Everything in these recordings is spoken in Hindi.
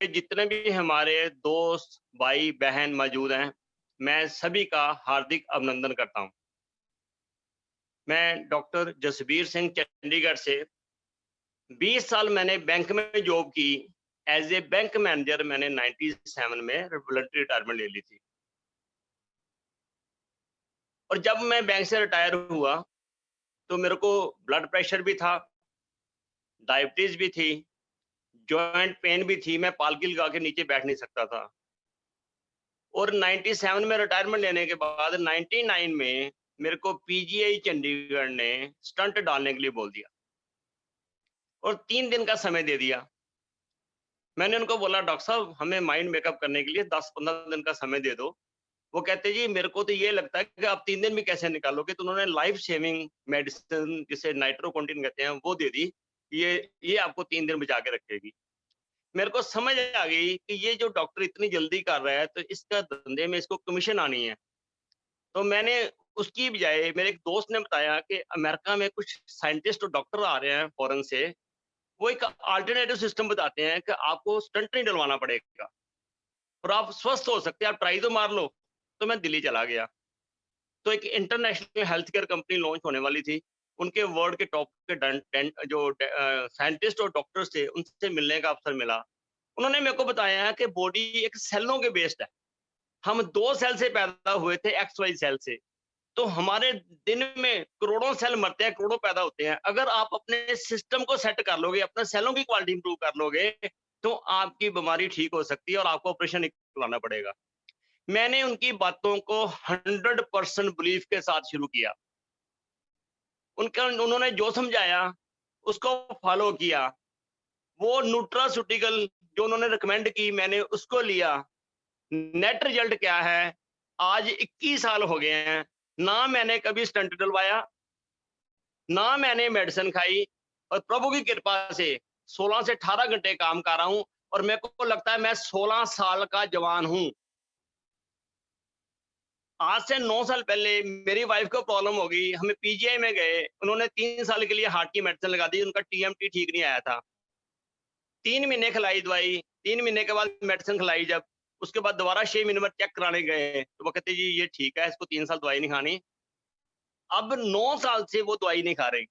जितने भी हमारे दोस्त, भाई, बहन मौजूद हैं, मैं सभी का हार्दिक अभिनंदन करता हूँ। मैं डॉक्टर जसबीर सिंह चंडीगढ़ से 20 साल मैंने बैंक में जॉब की। एज़ ए बैंक मैनेजर मैंने 97 में वॉलंटरी रिटायरमेंट ले ली थी। और जब मैं बैंक से रिटायर हुआ, तो मेरे को ब्लड प्रेशर भी था, डायबिटीज़ भी थी, जॉइंट पेन भी थी, मैं पालकी लगा के नीचे बैठ नहीं सकता था। और 97 में रिटायरमेंट लेने के बाद 99 में मेरे को पीजीआई चंडीगढ़ ने स्टंट डालने के लिए बोल दिया और 3 दिन का समय दे दिया। मैंने उनको बोला, डॉक्टर साहब हमें माइंड मेकअप करने के लिए 10-15 दिन का समय दे दो। वो कहते जी मेरे को तो ये लगता है कि आप 3 दिन भी कैसे निकालोगे? तो उन्होंने लाइफ सेविंग मेडिसिन जिसे नाइट्रोकॉन्टिन कहते हैं वो दे दी। ये आपको 3 दिन बचा के रखेगी। मेरे को समझ आ गई कि ये जो डॉक्टर इतनी जल्दी कर रहा है तो इसका धंधे में इसको कमीशन आनी है। तो मैंने उसकी बजाय मेरे एक दोस्त ने बताया कि अमेरिका में कुछ साइंटिस्ट और डॉक्टर आ रहे हैं फॉरेन से, वो एक अल्टरनेटिव सिस्टम बताते हैं कि आपको स्टंट नहीं डलवाना पड़ेगा और आप स्वस्थ हो सकते हैं, आप ट्राई तो मार लो। तो मैं दिल्ली चला गया। तो एक international health care company launch होने वाली थी। उनके वर्ल्ड के टॉप के साइंटिस्ट और डॉक्टर्स थे, उनसे मिलने का अवसर मिला। उन्होंने मेरे को बताया है कि बॉडी एक सेलों के बेस्ड है। हम 2 सेल से पैदा हुए थे, एक्स वाई सेल से। तो हमारे दिन में करोड़ों सेल मरते हैं, करोड़ों पैदा होते हैं। अगर आप अपने सिस्टम को सेट कर लोगे, अपने सेलों की क्वालिटी इंप्रूव कर लोगे, तो आपकी बीमारी ठीक हो सकती है और आपको ऑपरेशन नहीं करवाना पड़ेगा। मैंने उनकी बातों को 100% बिलीफ के साथ शुरू किया। उनका उन्होंने जो समझाया, उसको फॉलो किया। वो न्यूट्रास्यूटिकल जो उन्होंने रिकमेंड की, मैंने उसको लिया। नेट रिजल्ट क्या है? आज 21 साल हो गए हैं, ना मैंने कभी स्टंट डलवाया, ना मैंने मेडिसिन खाई और प्रभु की कृपा से 16 से 18 घंटे काम कर रहा हूँ और मेरे को लगता है मैं 16 साल का जवान हूँ। आज से 9 साल पहले मेरी वाइफ को प्रॉब्लम हो गई, हमें पीजीआई में गए, उन्होंने 3 साल के लिए हार्ट की मेडिसिन लगा दी, उनका टीएमटी ठीक नहीं आया था। 3 महीने खिलाई दवाई, 3 महीने के बाद मेडिसिन खिलाई जब, उसके बाद दोबारा 6 महीने बाद चेक कराने गए, तो वो कहते जी ये ठीक है, इसको 3 साल दवाई नहीं खानी। अब 9 साल से वो दवाई नहीं खा रही।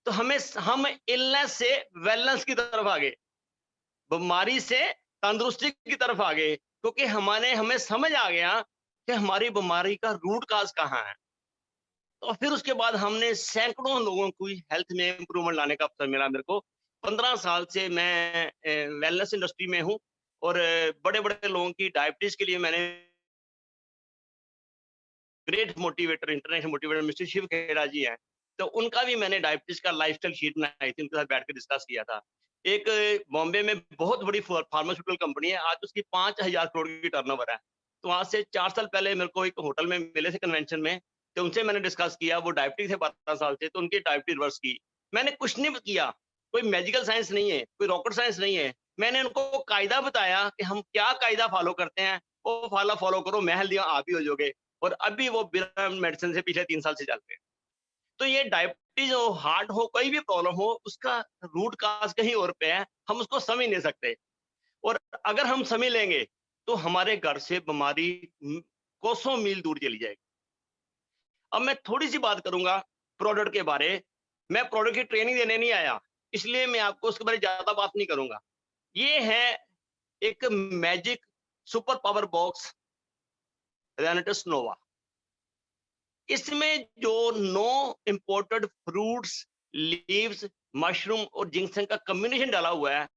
तो हम इलनेस से वेलनेस की तरफ आ गए, बीमारी से तंदुरुस्ती की तरफ आ गए, क्योंकि हमें समझ आ गया कि हमारी बीमारी का रूट काज़ कहाँ है। तो फिर उसके बाद हमने सैकड़ों लोगों की हेल्थ में इम्प्रूवमेंट लाने का अवसर मिला मेरे को। 15 साल से मैं वेलनेस इंडस्ट्री में हूँ और बड़े-बड़े लोगों की डायबिटीज़ के लिए मैंने great motivator, international motivator mister Shiv Khera ji हैं, तो उनका भी मैंने डायबिटीज़ का लाइफ़स्टाइल शीट बनाई थी, उनके साथ बैठ के डिस्कस किया था। एक बॉम्बे में बहुत बड़ी फार्मास्यूटिकल कंपनी है, आज उसकी 5,000 करोड़ की टर्नओवर है। तो आज से 4 साल पहले मेरे को एक होटल में मिले थे कन्वेंशन में, तो उनसे मैंने डिस्कस किया, वो डायबिटिक थे 12 साल से, तो उनकी डायबिटीज़ रिवर्स की। मैंने कुछ नहीं किया, कोई मैजिकल साइंस नहीं है, कोई रॉकेट साइंस नहीं है। मैंने उनको कायदा बताया कि हम क्या कायदा फ़ॉलो करते हैं, वो फ़ॉलो करो, मैं हेल्दी हूँ, आप भी हो जाओगे। और अभी वो बिना मेडिसिन से पिछले 3 साल से चल रहे हैं। तो ये डायबिटीज़ हो, हार्ट हो, कोई भी प्रॉब्लम हो, उसका रूट काज़ कहीं और पे है, हम उसको समझ नहीं सकते। और अगर हम समझ लेंगे, तो हमारे घर से बीमारी कोसों मील दूर चली जाएगी। अब मैं थोड़ी-सी बात करूँगा प्रोडक्ट के बारे। मैं प्रोडक्ट की ट्रेनिंग देने नहीं आया, इसलिए मैं आपको उसके बारे ज़्यादा बात नहीं करूँगा। ये है एक magic super power box Renatus Nova. इसमें जो 9 इंपोर्टेड फ्रूट्स, लीव्स, मशरूम और जिंक्सन का कॉम्बिनेशन डाला हुआ है,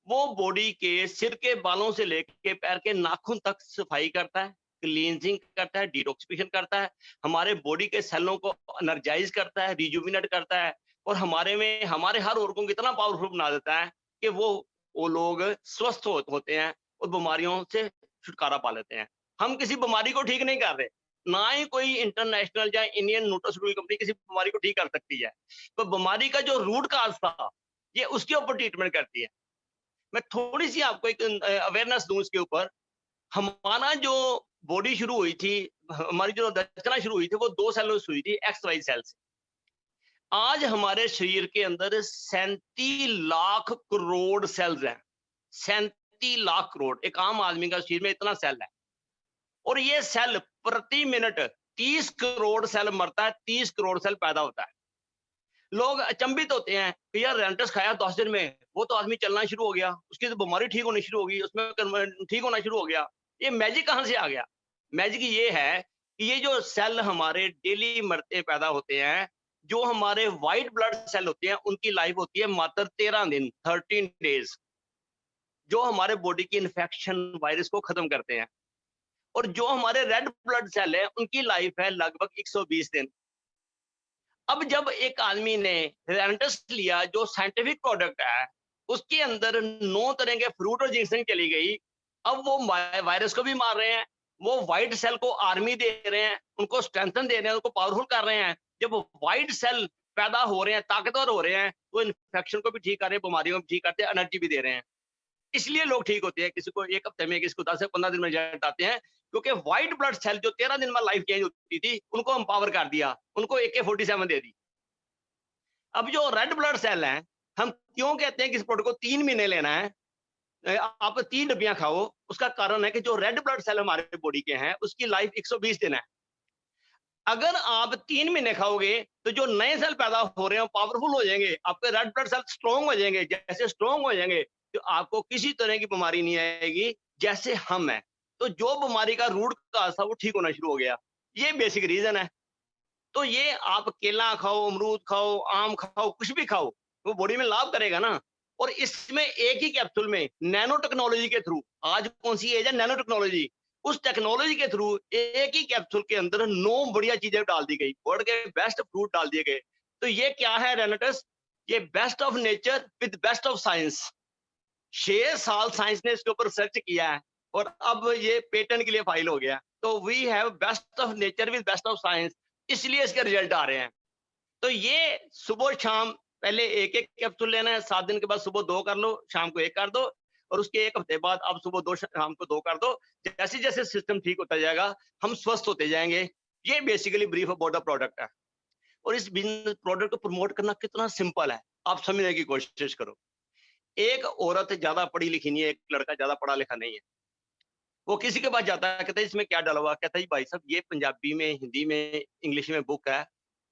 वो बॉडी के सिर के बालों से लेके पैर के नाखून तक सफाई करता है, क्लींजिंग करता है, डिटॉक्सिफिकेशन करता है, हमारे बॉडी के सेलों को एनर्जाइज करता है, रिजुविनेट करता है और हमारे हर ऑर्गन को इतना पावरफुल बना देता है कि वो लोग स्वस्थ होते हैं और बीमारियों से छुटकारा पा लेते हैं। हम किसी बीमारी को ठीक नहीं कर रहे, ना ही कोई इंटरनेशनल या इंडियन न्यूट्रास्यूटिकल कंपनी किसी बीमारी को ठीक कर सकती है। तो बीमारी का जो रूट काज था, ये उसके ऊपर ट्रीटमेंट करती है। मैं थोड़ी-सी आपको एक अवेयरनेस दूँ इसके ऊपर। हमारा जो बॉडी शुरू हुई थी, हमारी जो रचना शुरू हुई थी, वो 2 सेलों से हुई थी, एक्स वाई सेल से। आज हमारे शरीर के अंदर 37 लाख करोड़ सेल्स हैं। 37 लाख करोड़, एक आम आदमी का शरीर में इतना सेल है। और ये सेल प्रति मिनट 30 करोड़ सेल मरता है, 30 करोड़ सेल पैदा होता है। लोग अचंभित होते हैं कि यार रेंटस खाया 10 दिन में, वो तो आदमी चलना शुरू हो गया, उसकी तो बीमारी ठीक होनी शुरू हो गई, उसमें ठीक होना शुरू हो गया। ये मैजिक कहाँ से आ गया? मैजिक ये है कि ये जो सेल हमारे डेली मरते पैदा होते हैं, जो हमारे व्हाइट ब्लड सेल होते हैं, उनकी लाइफ होती है मात्र 13 दिन, 13 डेज, जो हमारे बॉडी की इन्फेक्शन वायरस को खत्म करते हैं। और जो हमारे रेड ब्लड सेल है, उनकी लाइफ है लगभग 120 दिन। अब जब एक आदमी ने रेंटस लिया, जो साइंटिफिक प्रोडक्ट है, उसके अंदर 9 तरह के फ्रूट और जिंक्शन चली गई। अब वो वायरस को भी मार रहे हैं, वो व्हाइट सेल को आर्मी दे रहे हैं, उनको स्ट्रेंथन दे रहे हैं, उनको पावरफुल कर रहे हैं। जब व्हाइट सेल पैदा हो रहे हैं, ताकतवर हो रहे हैं, तो इन्फेक्शन को भी ठीक कर रहे हैं, बीमारियों को भी ठीक करते हैं, एनर्जी भी दे रहे हैं। इसलिए लोग ठीक होते हैं, किसी को 1 हफ्ते में, किसी को 10 से 15 दिन में रिजल्ट आते हैं, क्योंकि व्हाइट ब्लड सेल जो 13 दिन में लाइफ चेंज होती थी, उनको एम्पावर कर दिया, उनको AK-47 दे दी। अब जो रेड ब्लड सेल हैं, हम क्यों कहते हैं कि इस प्रोडक्ट को 3 महीने लेना है? आप 3 डब्बियाँ खाओ, उसका कारण है कि जो रेड ब्लड सेल हमारे बॉडी के हैं, उसकी लाइफ 120 दिन है। अगर आप 3 महीने खाओगे, तो जो नए सेल पैदा हो रहे हैं, पावरफुल हो जाएंगे, आपके रेड ब्लड सेल स्ट्रॉन्ग हो जाएंगे। जैसे स्ट्रॉन्ग हो जाएंगे, तो आपको किसी तरह की बीमारी नहीं आएगी, जैसे हम हैं। तो जो बीमारी का रूट काज़ था, वो ठीक होना शुरू हो गया। ये बेसिक रीज़न है। तो ये आप केला खाओ, अमरूद खाओ, आम खाओ, कुछ भी खाओ, वो बॉडी में लाभ करेगा ना। और इसमें एक ही कैप्सूल में नैनो टेक्नोलॉजी के थ्रू, आज कौन सी एज है, नैनो टेक्नोलॉजी, उस टेक्नोलॉजी के थ्रू एक ही कैप्सूल के अंदर 9 बढ़िया चीजें डाल दी गई, वर्ल्ड के बेस्ट फ्रूट डाल दिए गए। तो ये क्या है रेनेटस? ये best of nature with best of science. 6 साल साइंस ने इसके ऊपर रिसर्च किया है, और अब ये पेटेंट के लिए फाइल हो गया। तो we have best of nature with best of science, इसलिए इसके रिजल्ट आ रहे हैं। तो ये सुबह शाम पहले एक एक कैप्सूल लेना है, 7 दिन के बाद सुबह 2 कर लो, शाम को 1 कर दो, और उसके 1 हफ्ते बाद आप सुबह 2, शाम को 2 कर दो। जैसे जैसे सिस्टम ठीक होता जाएगा, हम स्वस्थ होते जाएंगे। ये basically brief about the product है। और इस बिजनेस प्रोडक्ट को प्रमोट करना कितना सिंपल है, आप समझने की कोशिश करो। एक औरत ज्यादा पढ़ी लिखी नहीं है, एक लड़का ज्यादा पढ़ा लिखा नहीं है। वो किसी के पास जाता है, कहता है इसमें क्या डाला हुआ? कहता है भाई साहब, ये पंजाबी में, हिंदी में, इंग्लिश में बुक है,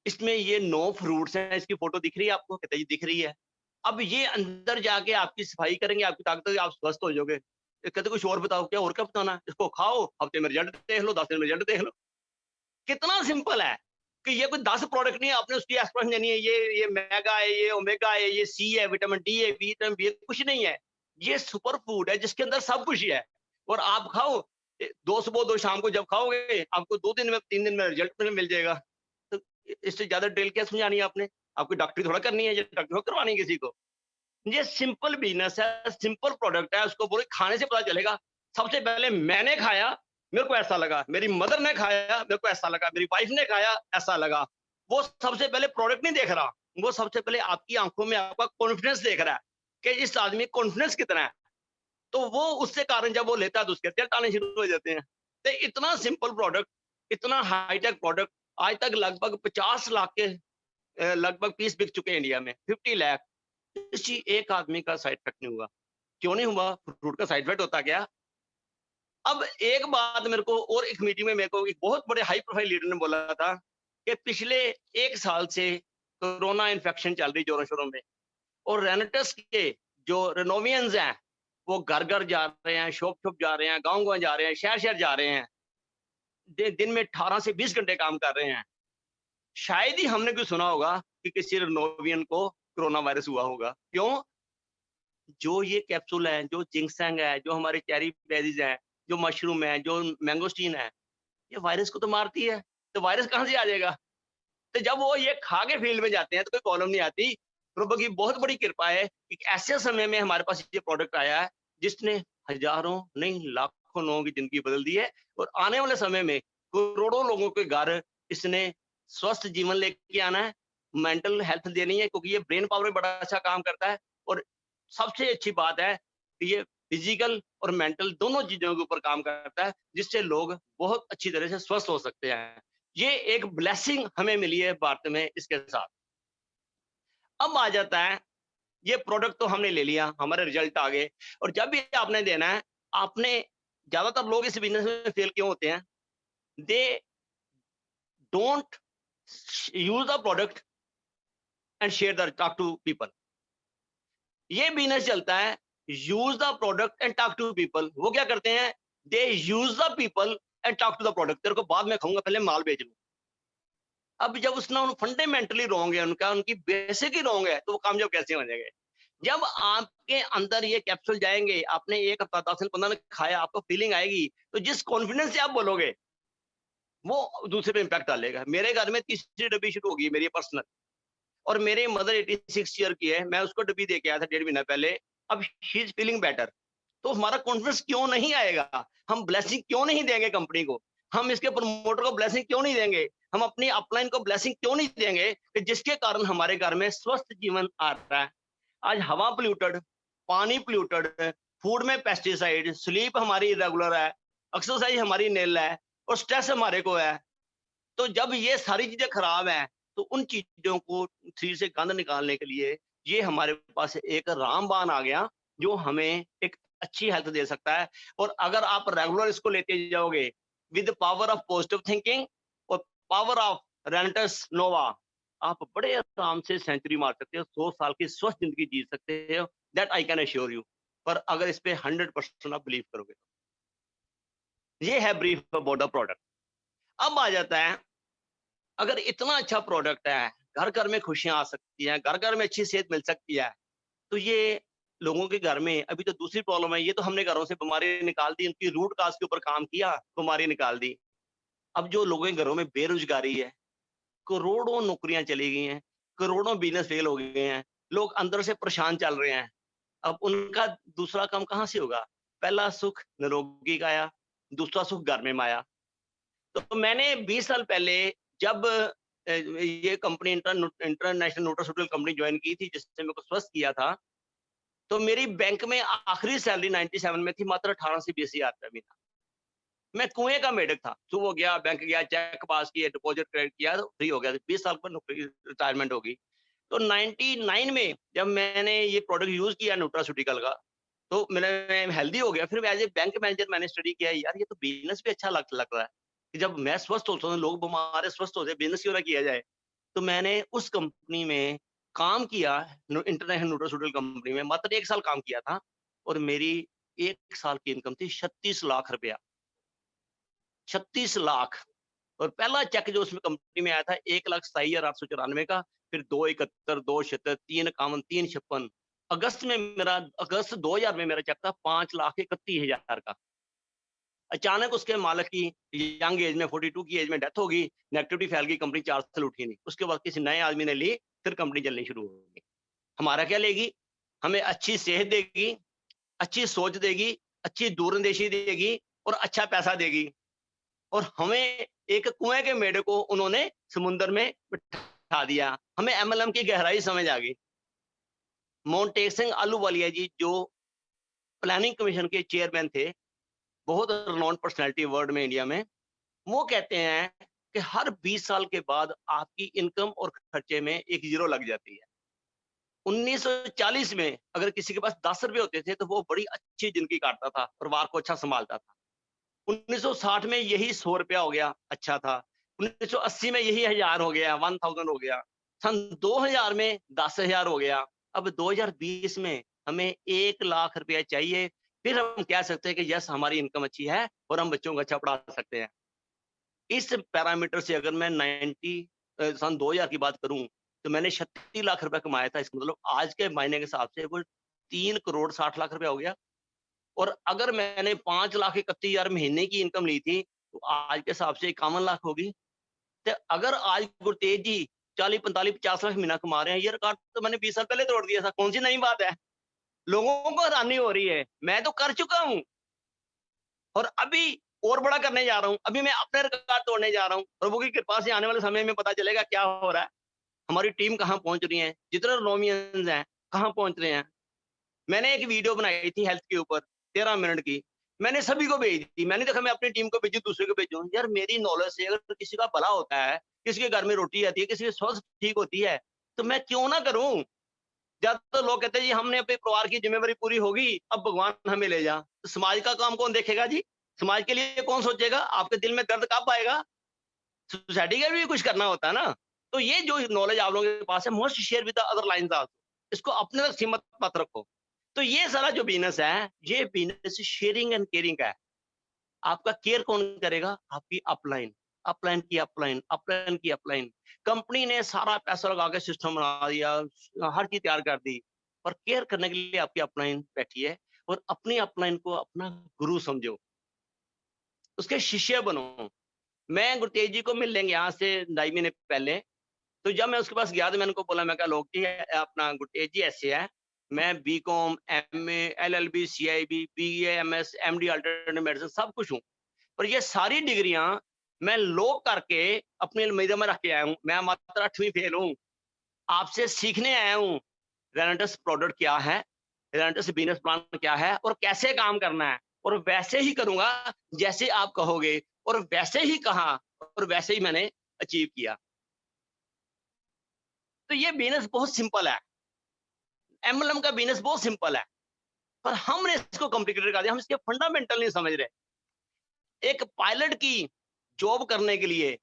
इसमें ये 9 फ्रूट्स हैं, इसकी फोटो दिख रही है आपको? कहता है जी दिख रही है। अब ये अंदर जाके आपकी सफाई करेंगे, आपकी ताकत, आप स्वस्थ हो जाओगे। ये कहते कुछ और बताओ, क्या और क्या बताना है? इसको खाओ, हफ्ते में रिजल्ट देख लो, 10 दिन में रिजल्ट देख लो। कितना सिंपल है कि ये कोई 10 प्रोडक्ट नहीं है, आपने उसकी एक्सप्लेनेशन देनी है, ये मेगा है, ये ओमेगा है, ये सी है, विटामिन डी है, विटामिन बी, कुछ नहीं है। ये सुपर फूड है जिसके अंदर सब कुछ है। और आप खाओ, 2 सुबह 2 शाम को जब खाओगे, आपको 2 दिन में, 3 दिन में रिजल्ट मिल जाएगा। तो इससे ज्यादा डिटेल क्या समझानी है आपने? आपको डॉक्टरी थोड़ा करनी है, ये डॉक्टरी थोड़ा करवानी है किसी को। ये सिंपल बिजनेस है, सिंपल प्रोडक्ट है, उसको बोले खाने से पता चलेगा। सबसे पहले मैंने खाया, मेरे को ऐसा लगा, मेरी मदर ने खाया, मेरे को ऐसा लगा, मेरी वाइफ ने खाया, ऐसा लगा। वो सबसे पहले प्रोडक्ट नहीं देख रहा, वो सबसे पहले आपकी आंखों में आपका कॉन्फिडेंस देख रहा है कि इस आदमी कॉन्फिडेंस कितना है। तो वो उससे कारण जब वो लेता है, तो उसके रिजल्ट आने शुरू हो जाते हैं। तो इतना सिंपल प्रोडक्ट, इतना हाईटेक प्रोडक्ट, आज तक लगभग 50 लाख के लगभग पीस बिक चुके हैं इंडिया में, 50 लाख। किसी एक आदमी का साइड इफेक्ट नहीं हुआ। क्यों नहीं हुआ? फ्रूट का साइड इफेक्ट होता क्या? अब एक बात मेरे को, और एक मीटिंग में मेरे को एक बहुत बड़े हाई प्रोफाइल लीडर ने बोला था कि पिछले 1 साल से कोरोना इन्फेक्शन चल रही जोरों शोरों में, और रेनेटस के जो रेनोवियंस हैं, वो घर घर जा रहे हैं, शॉप शॉप जा रहे हैं, गांव गांव जा रहे हैं, शहर शहर जा रहे हैं, दिन में 18 से 20 घंटे काम कर रहे हैं। शायद ही हमने कुछ सुना होगा कि किसी रेनोवियन को कोरोना वायरस हुआ होगा। क्यों? जो ये कैप्सूल है, जो जिंक्सैंग है, जो हमारे चेरी बेरीज है, जो मशरूम है, जो मैंगोस्टीन है, ये वायरस को तो मारती है। तो वायरस कहाँ से आ जाएगा? तो जब वो ये खा के फील्ड में जाते हैं, तो कोई प्रॉब्लम नहीं आती। प्रभु की बहुत बड़ी कृपा है कि ऐसे समय में हमारे पास ये प्रोडक्ट आया है, जिसने हजारों नहीं लाखों लोगों की जिंदगी बदल दी है। और आने वाले समय में करोड़ों लोगों के घर इसने स्वस्थ जीवन लेके आना है, मेंटल हेल्थ देनी है, क्योंकि ये ब्रेन पावर में बड़ा अच्छा काम करता है। और सबसे अच्छी बात है कि ये फिजिकल और मेंटल दोनों चीजों के ऊपर काम करता है, जिससे लोग बहुत अच्छी तरह से स्वस्थ हो सकते हैं। ये एक ब्लेसिंग हमें मिली है भारत में इसके साथ। अब आ जाता है ये प्रोडक्ट तो हमने ले लिया, हमारे रिजल्ट आ गए। और जब भी आपने देना है, आपने, ज्यादातर लोग इस बिजनेस में फेल क्यों होते हैं? They don't use the product and share the talk to people. ये बिजनेस चलता है, use the product and talk to people. वो क्या करते हैं? They use the people and talk to the product. तेरे को बाद में खाऊंगा, पहले माल बेच लूं। अब जब उसने फंडामेंटली रॉन्ग है उनका, उनकी बेसिक ही रॉन्ग है, तो वो कामयाब कैसे हो जाएंगे? जब आपके अंदर ये कैप्सूल जाएंगे, आपने 1 हफ्ता 10 दिन 15 दिन खाया, आपको फीलिंग आएगी, तो जिस कॉन्फिडेंस से आप बोलोगे, वो दूसरे पे इम्पैक्ट डालेगा। मेरे घर में तीसरी डब्बी शुरू होगी मेरी पर्सनल, और मेरी मदर 86 ईयर की है, मैं उसको डब्बी दे के आया था 1.5 महीना पहले। अब शी इज फीलिंग बेटर। तो हमारा कॉन्फिडेंस क्यों नहीं आएगा? हम ब्लेसिंग क्यों नहीं देंगे कंपनी को? हम इसके प्रमोटर को ब्लेसिंग क्यों नहीं देंगे? हम अपनी अपलाइन को ब्लेसिंग क्यों नहीं देंगे कि जिसके कारण हमारे घर में स्वस्थ जीवन आ रहा है? आज हवा पोल्यूटेड, पानी पोल्यूटेड, फूड में पेस्टिसाइड, स्लीप हमारी इरेगुलर है, एक्सरसाइज हमारी निल है, और स्ट्रेस हमारे को है। तो जब ये सारी चीजें खराब हैं, तो उन चीजों को शरीर से गंद निकालने के लिए ये हमारे पास एक रामबाण आ गया, जो हमें एक अच्छी हेल्थ दे सकता है। और अगर आप रेगुलर इसको लेते जाओगे with power of positive thinking और पावर ऑफ रेंटस नोवा, आप बड़े आराम से सेंचुरी मार सकते हो, 100 साल की स्वस्थ जिंदगी जी सकते हो। That I can assure you. पर अगर इस पे 100% आप बिलीव करोगे तो। ये है ब्रीफ अबाउट द प्रोडक्ट। अब आ जाता है, अगर इतना अच्छा प्रोडक्ट है, घर घर में खुशियां आ सकती हैं, घर घर में अच्छी सेहत मिल सकती है, तो ये लोगों के घर में अभी तो दूसरी प्रॉब्लम है। ये तो हमने घरों से बीमारी निकाल दी, उनकी रूट काज के ऊपर काम किया, बीमारी निकाल दी। अब जो लोगों के घरों में बेरोजगारी है, करोड़ों नौकरियां चली गई हैं, करोड़ों बिजनेस फेल हो गए हैं, लोग अंदर से परेशान चल रहे हैं। अब उनका दूसरा काम कहाँ से होगा? पहला सुख निरोगी काया, दूसरा सुख घर में माया। तो मैंने 20 साल पहले जब ये company international nutraceutical company join की थी, जिससे मेरे को स्वस्थ किया था, तो मेरी बैंक में आखिरी सैलरी 97 में थी, मात्र 18 से 20 हजार रुपया महीना। मैं कुएं का मेढक था। सुबह गया, बैंक गया, चेक पास किया, डिपॉजिट क्रेडिट किया, तो फ्री हो गया। 20 साल पर नौकरी, रिटायरमेंट होगी। तो 99 में जब मैंने ये प्रोडक्ट यूज किया न्यूट्रास्यूटिकल का, तो मैं हेल्दी हो गया। फिर एज ए बैंक मैनेजर मैंने स्टडी किया, यार ये तो बिजनेस भी अच्छा लग रहा है कि जब मैं स्वस्थ होता हूँ, लोग बीमार है, स्वस्थ होते हैं, बिजनेस क्यों ना किया जाए। तो मैंने उस कंपनी में काम किया, इंटरनेशनल न्यूट्रास्यूटिकल कंपनी में मात्र 1 साल काम किया था, और मेरी 1 साल की इनकम थी 36 लाख रुपया। 36 लाख। और पहला चेक जो उसमें कंपनी में आया था 1,27,894 का, फिर 271, 276, 351, 356। अगस्त 2000 में मेरा चेक था 5,31,000 का। अचानक उसके मालिक की यंग एज में 42 की एज में डेथ होगी, नेगेटिविटी फैल गई, कंपनी 4 साल उठी नहीं। उसके बाद किसी नए आदमी ने ली, फिर कंपनी चलनी शुरू होगी। हमारा क्या लेगी? हमें अच्छी सेहत देगी, अच्छी सोच देगी, अच्छी दूरंदेशी देगी, और अच्छा पैसा देगी। और हमें एक कुएं के मेढक को उन्होंने समुद्र में बिठा दिया। हमें एमएलएम की गहराई समझ आ गई। मोन्टेक सिंह आलूवालिया जी, जो प्लानिंग कमीशन के चेयरमैन थे, बहुत रिनाउंड पर्सनैलिटी वर्ल्ड में, इंडिया में, वो कहते हैं कि हर 20 साल के बाद आपकी इनकम और खर्चे में एक जीरो लग जाती है। 1940 में अगर किसी के पास 10 रुपए होते थे, तो वो बड़ी अच्छी जिंदगी काटता था, परिवार को अच्छा संभालता था। 1960 में यही 100 रुपया हो गया, अच्छा था। 1980 में यही 1000 हो गया, 1000 हो गया। सन 2000 में 10,000 हो गया। अब 2020 में हमें 1 लाख रुपया चाहिए, फिर हम कह सकते हैं कि यस, हमारी इनकम अच्छी है और हम बच्चों को अच्छा पढ़ा सकते हैं। इस पैरामीटर से अगर मैं सन 2000 की बात करूं, तो मैंने 36 लाख रुपया कमाया था। इसका मतलब आज के महीने के हिसाब से वो 3 करोड़ 60 लाख रुपया हो गया। और अगर मैंने 5,31,000 महीने की इनकम ली थी, तो आज के हिसाब से 51 लाख होगी। तो अगर आज गुरतेज जी 40, 45, 50 लाख महीना कमा रहे हैं, ये रिकॉर्ड तो मैंने 20 साल पहले तोड़ दिया था। कौन सी नई बात है? लोगों को हैरानी हो रही है, मैं तो कर चुका हूँ, और अभी और बड़ा करने जा रहा हूँ। अभी मैं अपने रिकॉर्ड तोड़ने जा रहा हूँ। प्रभु की कृपा से आने वाले समय में पता चलेगा क्या हो रहा है, हमारी टीम कहाँ पहुंच रही है, जितने रोमियंस हैं कहाँ पहुंच रहे हैं। मैंने एक वीडियो बनाई थी हेल्थ के ऊपर, 13 मिनट की। मैंने सभी को भेज दी। मैंने देखा मैं अपनी टीम को भेजूं, दूसरे को भेजूं। यार मेरी नॉलेज से अगर किसी का भला होता है, किसी के घर में रोटी आती है, किसी की स्वास्थ्य ठीक होती है, तो मैं क्यों ना करूं? ज्यादातर लोग कहते हैं जी हमने अपने परिवार की जिम्मेवारी पूरी होगी, अब भगवान हमें ले जा। तो समाज का काम कौन देखेगा जी? समाज के लिए कौन सोचेगा? आपके दिल में दर्द कब आएगा? सोसाइटी का भी कुछ करना होता है ना। तो ये जो नॉलेज आप लोगों के पास है, must share with the other lines also. इसको अपने तक सीमित मत रखो। तो ये सारा जो बिज़नेस है, ये बिज़नेस शेयरिंग एंड केयरिंग का है। आपका केयर कौन करेगा? आपकी अपलाइन, अपलाइन की अपलाइन, अपलाइन की अपलाइन। कंपनी ने सारा पैसा लगा के सिस्टम बना दिया, हर चीज़ तैयार कर दी, पर केयर करने के लिए आपकी अपलाइन बैठी है और अपनी अपलाइन को अपना गुरु समझो, उसके शिष्य बनो। मैं गुरतेज जी को मिल लेंगे यहाँ से 2.5 महीने पहले, तो जब मैं उसके पास गया तो मैंने उनको बोला, मैं कहा लोग जी अपना गुरतेज जी ऐसे है, मैं BCom, MA, LLB, CIB, BA, MS, MD alternative medicine सब कुछ हूँ। पर ये सारी डिग्रियां मैं लोग करके अपनी अलमीरा में रख के आया हूँ। मैं मात्र 8वीं फेल हूँ। आपसे सीखने आया हूँ रेलेंटस प्रोडक्ट क्या है, रेलेंटस बिजनेस प्लान क्या है और कैसे काम करना है, और वैसे ही करूंगा जैसे आप कहोगे, और वैसे ही कहा और वैसे ही मैंने अचीव किया। तो ये बिजनेस बहुत सिंपल है। एमएलएम का बिजनेस बहुत सिंपल है, पर हमने इसको कॉम्प्लिकेटेड कर दिया। हम इसके फंडामेंटल नहीं समझ रहे। एक पायलट की जॉब करने के लिए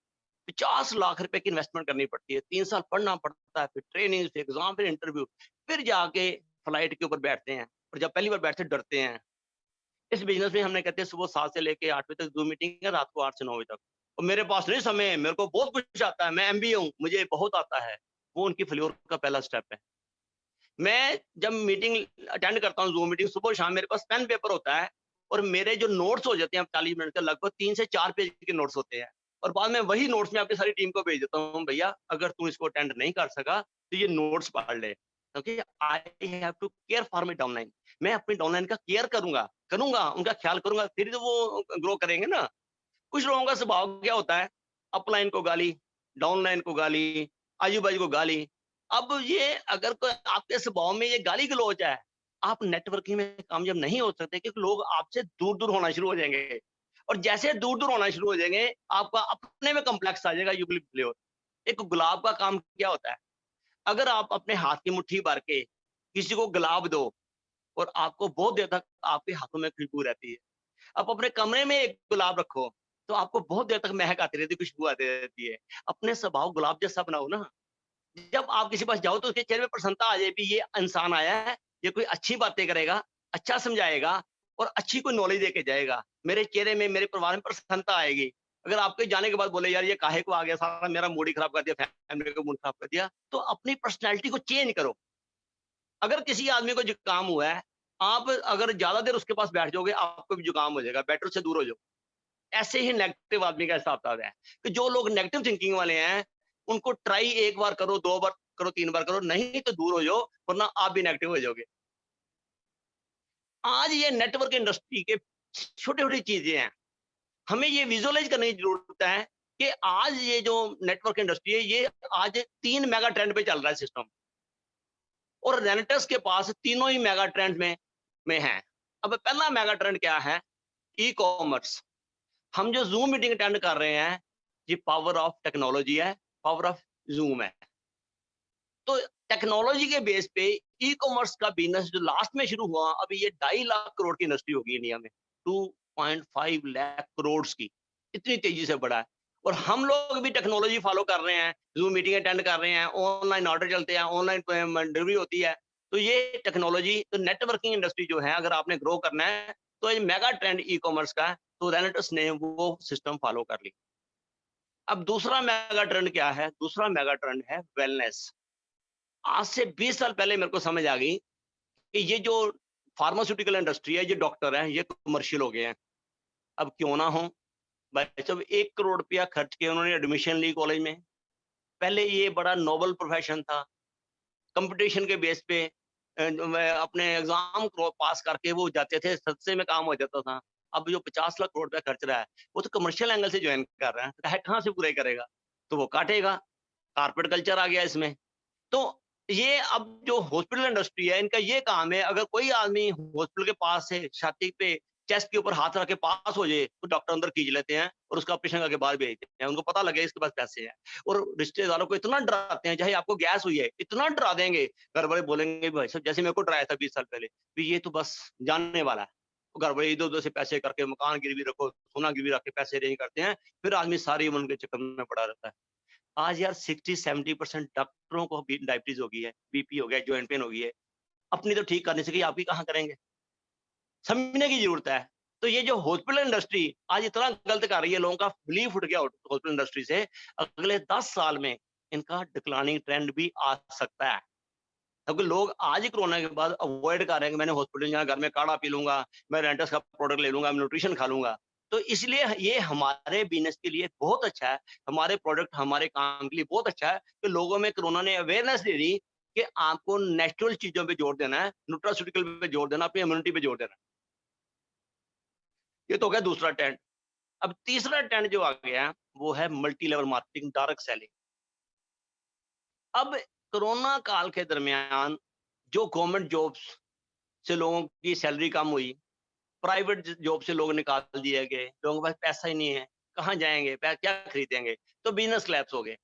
50 लाख रुपए की इन्वेस्टमेंट करनी पड़ती है। 3 साल पढ़ना पड़ता है, फिर ट्रेनिंग, फिर एग्जाम, फिर इंटरव्यू, फिर जाके फ्लाइट के ऊपर बैठते हैं, और जब पहली बार बैठते डरते हैं। इस बिजनेस में हमने कहते हैं सुबह 7 से लेके 8 बजे तक 2 मीटिंग है, रात को 8 से 9 बजे तक। और मेरे पास नहीं समय है, मेरे को बहुत कुछ आता है, मैं एमबीए हूँ, मुझे बहुत आता है। वो उनकी फेल्योर का पहला स्टेप है। मैं जब मीटिंग अटेंड करता हूँ, ज़ूम मीटिंग, सुबह शाम मेरे पास पेन पेपर होता है, और मेरे जो नोट्स हो जाते हैं 40 मिनट के, लगभग 3 से 4 पेज के नोट्स होते हैं। और बाद में वही नोट्स मैं अपनी सारी टीम को भेज देता हूँ, भैया अगर तू इसको अटेंड नहीं कर सका तो ये नोट्स पढ़ ले, क्योंकि I have to care for my downline. मैं अपनी डाउनलाइन का केयर करूंगा, उनका ख्याल करूंगा, फिर तो वो ग्रो करेंगे ना। कुछ लोगों का स्वभाव क्या होता है, अपलाइन को गाली, डाउनलाइन को गाली, आजू-बाजू को गाली। अब ये अगर कोई आपके स्वभाव में ये गाली-गलौज है, आप नेटवर्किंग में कामयाब नहीं हो सकते, क्योंकि लोग आपसे दूर-दूर होना शुरू हो जाएँगे। और जैसे दूर-दूर होना शुरू हो जाएँगे, आपका अपने में कॉम्प्लेक्स आ जाएगा, यू विल फेल्योर। एक गुलाब का काम क्या होता है? अगर आप अपने हाथ की मुट्ठी भर के किसी को गुलाब दो, और आपको बहुत देर तक आपके हाथों में खुशबू रहती है। आप अपने कमरे में एक गुलाब रखो, तो आपको बहुत देर तक महक आती रहती है, खुशबू आती रहती है। अपने स्वभाव गुलाब जैसा बनाओ ना। जब आप किसी के पास जाओ तो उसके चेहरे पे प्रसन्नता आ जाए, भी ये इंसान आया है, ये कोई अच्छी बातें करेगा, अच्छा समझाएगा और अच्छी कोई नॉलेज देके जाएगा। मेरे चेहरे में, मेरे परिवार में प्रसन्नता आएगी। अगर आपके जाने के बाद बोले यार ये काहे को आ गया, सारा मेरा मूड ही खराब कर दिया, फैमिली का मूड खराब कर दिया, तो अपनी पर्सनैलिटी को चेंज करो। अगर किसी आदमी को जुकाम हुआ है, आप अगर ज़्यादा देर उसके पास बैठ जाओगे, आपको भी जुकाम हो जाएगा, बेटर उससे दूर हो जाओ। ऐसे ही नेगेटिव आदमी का हिसाब-किताब है, कि जो लोग नेगेटिव थिंकिंग वाले हैं, उनको ट्राई 1 बार करो, 2 बार करो, 3 बार करो, नहीं तो दूर हो जाओ, वरना आप भी नेगेटिव हो जाओगे। आज ये नेटवर्क इंडस्ट्री के छोटी-छोटी चीज़ें हैं, हमें ये विजुअलाइज़ करने की ज़रूरत है कि आज ये जो नेटवर्क इंडस्ट्री है, ये आज 3 मेगा ट्रेंड पे चल रहा है सिस्टम, और रेनेटस के पास तीनों ही मेगा ट्रेंड में हैं। अब पहला मेगा ट्रेंड क्या है? ई-कॉमर्स। हम जो ज़ूम मीटिंग अटेंड कर रहे हैं, ये पावर ऑफ टेक्नोलॉजी है, पावर ऑफ ज़ूम है। तो टेक्नोलॉजी के बेस पे ई-कॉमर्स का बिज़नेस जो लास्ट में शुरू हुआ, अभी ये 2.5 लाख करोड़ की इंडस्ट्री होगी इंडिया में, 2.5 लाख करोड़ की, इतनी तेज़ी से बढ़ा है। और हम लोग भी टेक्नोलॉजी फॉलो कर रहे हैं, ज़ूम मीटिंग अटेंड कर रहे हैं, ऑनलाइन ऑर्डर चलते हैं, ऑनलाइन डिलीवरी होती है। तो ये टेक्नोलॉजी, तो नेटवर्किंग इंडस्ट्री जो है, अगर आपने ग्रो करना है, तो ये मेगा ट्रेंड ई-कॉमर्स का है, तो रेनेटस ने वो सिस्टम फॉलो कर ली। अब दूसरा मेगा ट्रेंड क्या है? दूसरा मेगा ट्रेंड है वेलनेस। आज से 20 साल पहले मेरे को समझ आ गई कि ये जो फार्मास्यूटिकल इंडस्ट्री है, ये डॉक्टर हैं, ये कमर्शियल हो गए हैं। अब क्यों ना हो? भाई साहब 1 करोड़ रुपया खर्च के उन्होंने एडमिशन ली कॉलेज में। पहले ये बड़ा नोबल प्रोफेशन था। कंपटीशन के बेस पे मैं अपने एग्ज़ाम को पास करके वो जाते थे, सस्ते में काम हो जाता था। अब जो 50 लाख करोड़ रुपया खर्च रहा है, वो तो कमर्शियल एंगल से जॉइन कर रहा है। कहाँ से पूरा करेगा? तो वो काटेगा। कॉर्पोरेट कल्चर आ गया इसमें। तो ये अब जो हॉस्पिटल इंडस्ट्री है, इनका ये काम है, अगर कोई आदमी हॉस्पिटल के पास है, छाती पे चेस्ट के ऊपर हाथ रख के पास हो जाए तो डॉक्टर अंदर खींच लेते हैं और उसका ऑपरेशन करके बाहर भेजते हैं, उनको पता लगे इसके पास पैसे हैं। और रिश्तेदारों को इतना डराते हैं, चाहे आपको गैस हुई है इतना डरा देंगे, घर वाले बोलेंगे भाई साहब जैसे मेरे को डराया था 20 साल पहले भी ये तो बस जानने वाला है। तो घर वाले इधर उधर से पैसे करके मकान गिरवी रखो, सोना गिरवी रख के पैसे अरेंज करते हैं, फिर आदमी सारी उम्र उनके चक्कर में पड़ा रहता है। आज यार 60-70% डॉक्टरों को भी डायबिटीज हो गई है, बीपी हो गया, जॉइंट पेन हो गई है, अपनी तो ठीक करने से आपकी कहाँ करेंगे? समझने की जरूरत है। तो ये जो हॉस्पिटल इंडस्ट्री आज इतना गलत कर रही है, लोगों का बिलीफ उठ गया हॉस्पिटल इंडस्ट्री से, अगले 10 साल में इनका डिक्लाइनिंग ट्रेंड भी आ सकता है। क्योंकि लोग आज ही कोरोना के बाद अवॉइड कर रहे हैं कि मैंने हॉस्पिटल जाना, घर में काढ़ा पी लूंगा, मैं रेंटस का प्रोडक्ट ले लूंगा, मैं न्यूट्रिशन खा लूंगा। तो इसलिए ये हमारे बिजनेस के लिए बहुत अच्छा है, हमारे प्रोडक्ट हमारे काम के लिए बहुत अच्छा है कि लोगों में कोरोना ने अवेयरनेस दे दी कि आपको नेचुरल चीजों पे जोर देना है, न्यूट्रास्यूटिकल पे जोर देना, अपनी इम्यूनिटी पे जोर देना है। ये तो हो गया दूसरा ट्रेंड। अब तीसरा ट्रेंड जो आ गया है, वो है multi level marketing, direct selling. अब कोरोना काल के दरमियान जो गवर्नमेंट जॉब्स से लोगों की सैलरी कम हुई, प्राइवेट जॉब से लोग निकाल दिए गए, लोगों के पास पैसा ही नहीं है, कहाँ जाएंगे, क्या खरीदेंगे, तो बिजनेस क्लैप्स हो गए।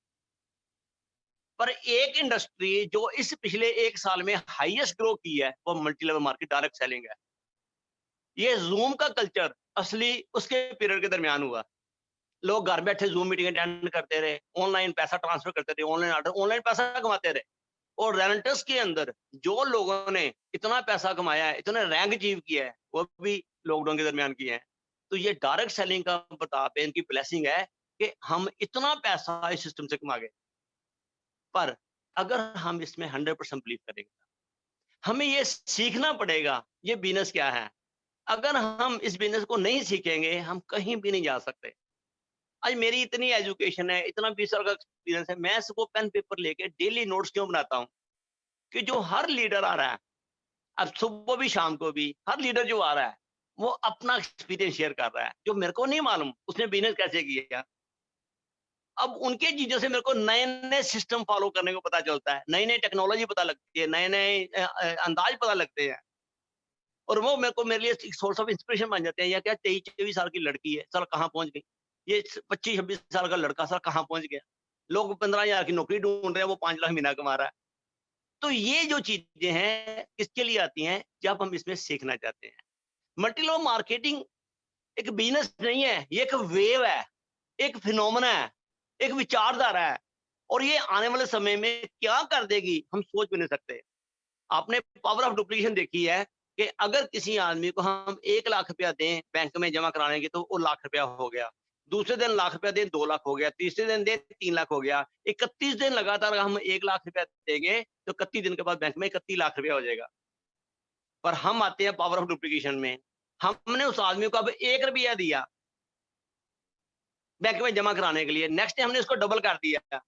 पर एक इंडस्ट्री जो इस पिछले 1 साल में हाईएस्ट ग्रो की है, वो multi level market direct selling है। ये जूम का कल्चर असली उसके पीरियड के दरमियान हुआ। लोग घर बैठे जूम मीटिंग अटेंड करते रहे, ऑनलाइन पैसा ट्रांसफर करते रहे, ऑनलाइन ऑर्डर, ऑनलाइन पैसा कमाते रहे। और रेंटस के अंदर जो लोगों ने इतना पैसा कमाया है, इतना रैंक अचीव किया है, वो भी लॉकडाउन के दरमियान किए हैं। तो ये डायरेक्ट सेलिंग का प्रताप है, इनकी ब्लेसिंग है कि हम इतना पैसा इस सिस्टम से कमा गए। पर अगर हम इसमें 100% बिलीव करेंगे, हमें ये सीखना पड़ेगा ये बिजनेस क्या है। अगर हम इस बिजनेस को नहीं सीखेंगे, हम कहीं भी नहीं जा सकते। आज मेरी इतनी एजुकेशन है, इतना 20 साल का एक्सपीरियंस है, मैं इसको पेन पेपर लेके डेली नोट्स क्यों बनाता हूँ? कि जो हर लीडर आ रहा है, अब सुबह भी शाम को भी, हर लीडर जो आ रहा है, वो अपना एक्सपीरियंस शेयर कर रहा है, जो मेरे को नहीं मालूम उसने बिजनेस कैसे किया। अब उनके चीजों से मेरे को नए-नए सिस्टम फॉलो करने को पता चलता है, नई-नई टेक्नोलॉजी पता लगती है, नए-नए अंदाज पता लगते हैं। और वो मेरे लिए एक सोर्स ऑफ इंस्पिरेशन बन जाते हैं। या क्या 23-24 साल की लड़की है, साला कहाँ पहुंच गई? ये 25-26 साल का लड़का साला कहाँ पहुंच गया? लोग 15,000 की नौकरी ढूंढ रहे हैं, वो 5 लाख महीना कमा रहा है। तो ये जो चीजें हैं किसके लिए आती हैं? जब हम इसमें सीखना चाहते हैं। मल्टी लेवल मार्केटिंग एक बिजनेस नहीं है, ये एक वेव है, एक फिनोमेना है, एक विचारधारा है। और ये आने वाले समय में क्या कर देगी, हम सोच भी नहीं सकते। आपने पावर ऑफ डुप्लीकेशन देखी है कि अगर किसी आदमी को हम 1 लाख रुपया दें बैंक में जमा कराने की, तो वो लाख रुपया हो गया। दूसरे दिन लाख रुपया दें, 2 लाख हो गया। तीसरे दिन दें, 3 लाख हो गया। 31 दिन लगातार हम 1 लाख रुपया देंगे, तो 31 दिन के बाद बैंक में 31 लाख रुपया हो जाएगा। पर हम आते हैं पावर ऑफ डुप्लीकेशन में। हमने उस आदमी को अब 1 रुपया दिया बैंक में जमा कराने के लिए, नेक्स्ट डे हमने उसको डबल कर दिया,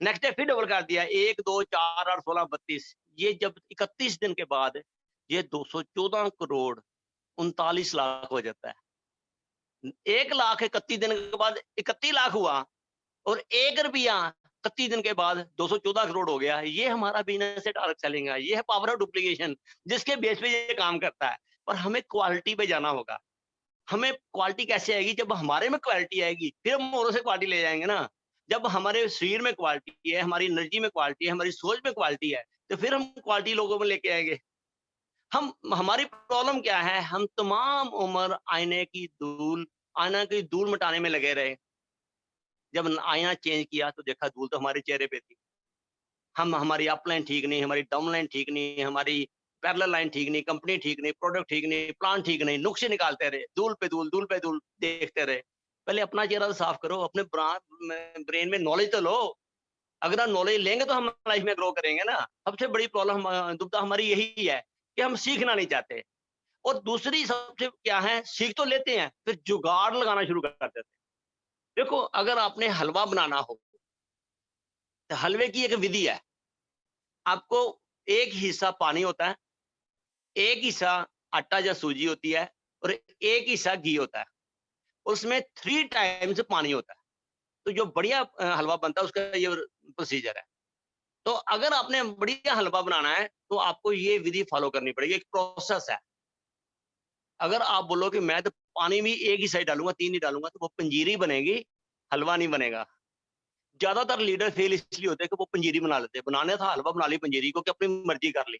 नेक्स्ट डे फिर डबल कर दिया, 1, 2, 4, 8, 16, 32। ये जब 31 दिन के बाद ये 214 करोड़ 39 लाख हो जाता है। 1 लाख 31 दिन के बाद 31 लाख हुआ, और 1 रुपया 31 दिन के बाद 214 करोड़ हो गया। ये हमारा बिजनेस है, डायरेक्ट सेलिंग है। ये है पावर ऑफ डुप्लीकेशन, जिसके बेस पे ये काम करता है। पर हमें क्वालिटी पे जाना होगा। हमें क्वालिटी कैसे आएगी? जब हमारे में क्वालिटी आएगी, फिर हम औरों से क्वालिटी ले जाएंगे ना। जब हमारे शरीर में क्वालिटी है, हमारी एनर्जी में क्वालिटी है, हमारी सोच में क्वालिटी है, तो फिर हम क्वालिटी लोगों में लेके आएंगे। हमारी प्रॉब्लम क्या है? हम तमाम उम्र आईना की धूल मिटाने में लगे रहे। जब आईना चेंज किया तो देखा धूल तो हमारे चेहरे पे थी। हमारी अपलाइन ठीक नहीं, हमारी डाउनलाइन ठीक नहीं, हमारी पैरेलल लाइन ठीक नहीं, कंपनी ठीक नहीं, प्रोडक्ट ठीक नहीं, प्लान ठीक नहीं, नुक्से निकालते रहे, धूल पे धूल देखते रहे। पहले अपना चेहरा तो साफ करो, अपने ब्रेन में नॉलेज तो लो। अगर हम नॉलेज लेंगे तो हम लाइफ में ग्रो करेंगे ना। सबसे बड़ी प्रॉब्लम दुविधा हमारी यही है कि हम सीखना नहीं चाहते। और दूसरी सबसे क्या है, सीख तो लेते हैं, फिर जुगाड़ लगाना शुरू कर देते हैं। देखो, अगर आपने हलवा बनाना हो, तो हलवे की एक विधि है। आपको एक हिस्सा पानी होता है, एक हिस्सा आटा या सूजी होती है, और एक हिस्सा घी होता है। उसमें 3 टाइम्स पानी होता है। तो जो बढ़िया हलवा बनता है, उसका ये प्रोसीजर है। तो अगर आपने बढ़िया हलवा बनाना है, तो आपको ये विधि फॉलो करनी पड़ेगी, एक प्रोसेस है। अगर आप बोलो कि मैं तो पानी भी एक ही साइड डालूंगा, 3 नहीं डालूंगा, तो वो पंजीरी बनेगी, हलवा नहीं बनेगा। ज्यादातर लीडर फेल इसलिए होते हैं कि वो पंजीरी बना लेते हैं। बनाने था हलवा, बना ली पंजीरी को कि अपनी मर्जी कर ली।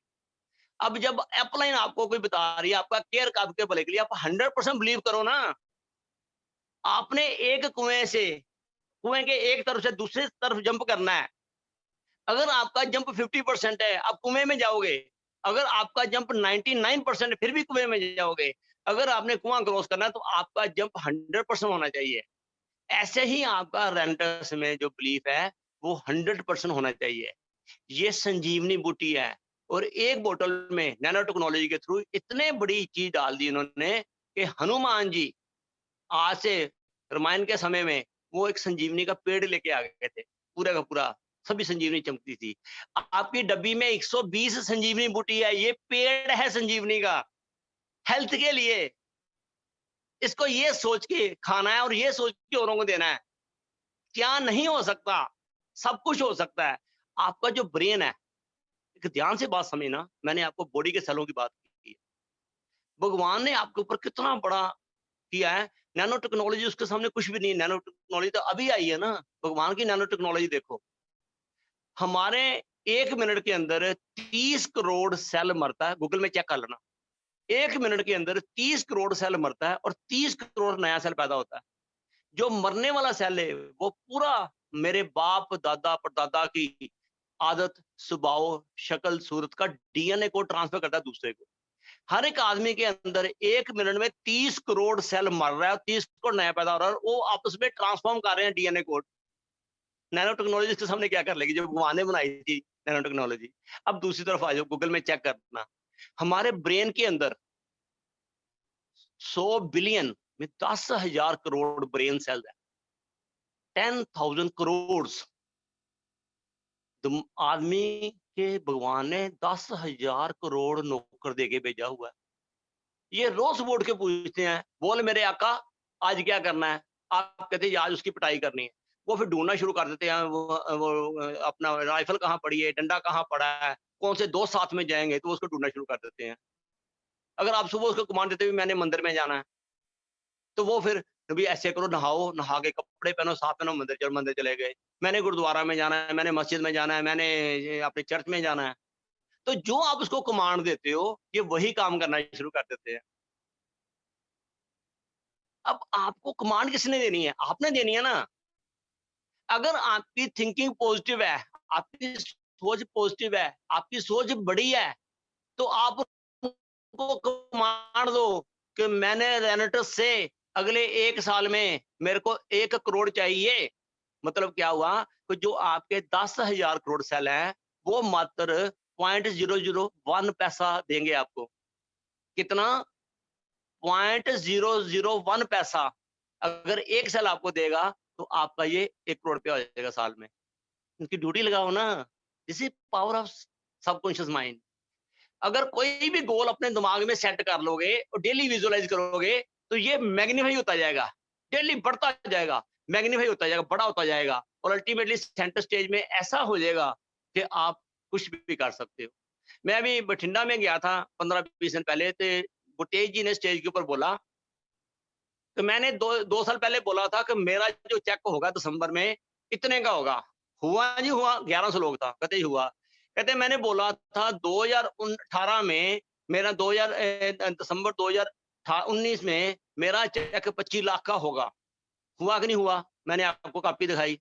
अब जब अपलाइन आपको कोई बता रही है, आपका केयर आपके भले के लिए, आप 100% बिलीव करो ना। आपने एक कुएं के एक तरफ से दूसरी तरफ जंप करना है। अगर आपका जंप 50% है, आप कुएं में जाओगे। अगर आपका जंप 99% है, फिर भी कुएं में जाओगे। अगर आपने कुआं क्रॉस करना है, तो आपका जंप 100% होना चाहिए। ऐसे ही आपका रेंटस में जो बिलीफ है, वो 100% होना चाहिए। ये संजीवनी बूटी है, और एक बोतल में नैनो टेक्नोलॉजी के थ्रू इतने बड़ी चीज डाल दी इन्होंने कि हनुमान जी आज से रामायण के समय में वो एक संजीवनी का पेड़ लेके आ गए थे, पूरा का पूरा सभी संजीवनी चमकती थी। आपकी डब्बी में 120 संजीवनी बूटी है, ये पेड़ है संजीवनी का, हेल्थ के लिए। इसको ये सोच के खाना है और ये सोच के औरों को देना है। क्या नहीं हो सकता? सब कुछ हो सकता है। आपका जो ब्रेन है, एक ध्यान से बात समझना, मैंने आपको बॉडी के सेलों की बात की है। भगवान ने आपके ऊपर कितना बड़ा किया है। नैनो टेक्नोलॉजी उसके सामने कुछ भी नहीं है। नैनो टेक्नोलॉजी तो अभी आई है ना। भगवान की नैनो टेक्नोलॉजी देखो, हमारे 1 मिनट के अंदर 30 करोड़ सेल मरता है। गूगल में चेक कर लेना। 1 मिनट के अंदर 30 करोड़ सेल मरता है और 30 करोड़ नया सेल पैदा होता है। जो मरने वाला सेल है, वो पूरा मेरे बाप दादा परदादा की आदत, स्वभाव, शक्ल सूरत का डीएनए को ट्रांसफर करता है दूसरे को। हर एक आदमी के अंदर 1 मिनट में 30 करोड़ सेल मर रहा है और 30 करोड़ नया पैदा हो रहा है, और वो आपस में ट्रांसफॉर्म कर रहे हैं डीएनए कोड। नैनो टेक्नोलॉजी के सामने क्या कर लेगी, जो भगवान ने बनाई थी नैनो टेक्नोलॉजी। अब दूसरी तरफ आ जाओ, गूगल में चेक करना, हमारे ब्रेन के अंदर 100 बिलियन में 10,000 करोड़ ब्रेन सेल है। 10,000 करोड़ आदमी के भगवान ने 10,000 करोड़ नौकर देके भेजा हुआ है। ये रोज बोर्ड के पूछते हैं, बोल मेरे आका आज क्या करना है। आप कहते हैं आज उसकी पिटाई करनी है। वो फिर ढूंढना शुरू कर देते हैं, वो अपना राइफल कहाँ पड़ी है, डंडा कहाँ पड़ा है, कौन से दोस्त साथ में जाएंगे, तो उसको ढूंढना शुरू कर देते हैं। अगर आप सुबह उसको कमांड देते हुए मैंने मंदिर में जाना है, तो वो फिर भी ऐसे करो, नहाओ, नहा के कपड़े पहनो, साफ पहनो, मंदिर चले गए। मैंने गुरुद्वारा में जाना है, मैंने मस्जिद में जाना है, मैंने ये अपने चर्च में जाना है। तो जो आप उसको कमांड देते हो, ये वही काम करना शुरू कर देते हैं। अब आपको कमांड किसने देनी है? आपने देनी है ना। अगर आपकी थिंकिंग पॉजिटिव है, आपकी सोच पॉजिटिव है, आपकी सोच बड़ी है, तो आप उनको कमांड दो कि मैंने रेनेटस से अगले 1 साल में मेरे को 1 करोड़ चाहिए। मतलब क्या हुआ कि जो आपके 10,000 करोड़ सेल हैं, वो मात्र 0.001 पैसा देंगे आपको। कितना? 0.001 पैसा। अगर 1 सेल आपको देगा, तो आपका ये 1 करोड़ रुपया हो जाएगा साल में। उनकी ड्यूटी लगाओ ना। This is power of subconscious mind. अगर कोई भी गोल अपने दिमाग में सेट कर लोगे और डेली विजुअलाइज करोगे, तो ये मैग्नीफाई होता जाएगा, डेली बढ़ता जाएगा, मैग्नीफाई होता जाएगा, बड़ा होता जाएगा, और अल्टीमेटली सेंटर स्टेज में ऐसा हो जाएगा कि आप कुछ भी कर सकते हो। मैं अभी बठिंडा में गया था 15-20 दिन पहले, तो गुटेज जी ने स्टेज के ऊपर बोला, तो मैंने 2 साल पहले बोला था कि मेरा जो चेक होगा दिसंबर में इतने का होगा। हुआ जी, हुआ 1100 लोग था, कहते ही हुआ। कहते मैंने बोला था 2018 में मेरा दिसंबर 2019 में मेरा चेक 25 लाख का होगा। हुआ कि नहीं हुआ? मैंने आपको कॉपी दिखाई।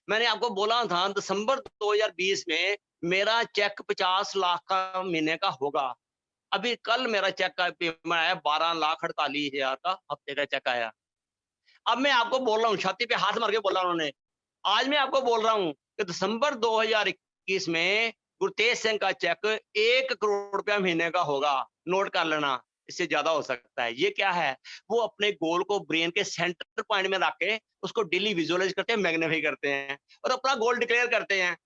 मैंने आपको बोला था दिसंबर 2020 में मेरा चेक 50 लाख का महीने का होगा। अभी कल मेरा चेक का पेमेंट आया, 12,48,000 का हफ्ते का चेक आया। अब मैं आपको बोल रहा हूँ, छाती पे हाथ मार के बोला उन्होंने। आज मैं आपको बोल रहा हूँ कि दिसंबर 2021 में गुरतेज सिंह का चेक 1 करोड़ रुपया महीने का होगा। नोट कर लेना, इससे ज्यादा हो सकता है। ये क्या है? वो अपने गोल को ब्रेन के सेंटर पॉइंट में रख के उसको डेली विजुअलाइज करते हैं, मैग्नीफाई करते हैं और अपना गोल डिक्लेयर करते हैं।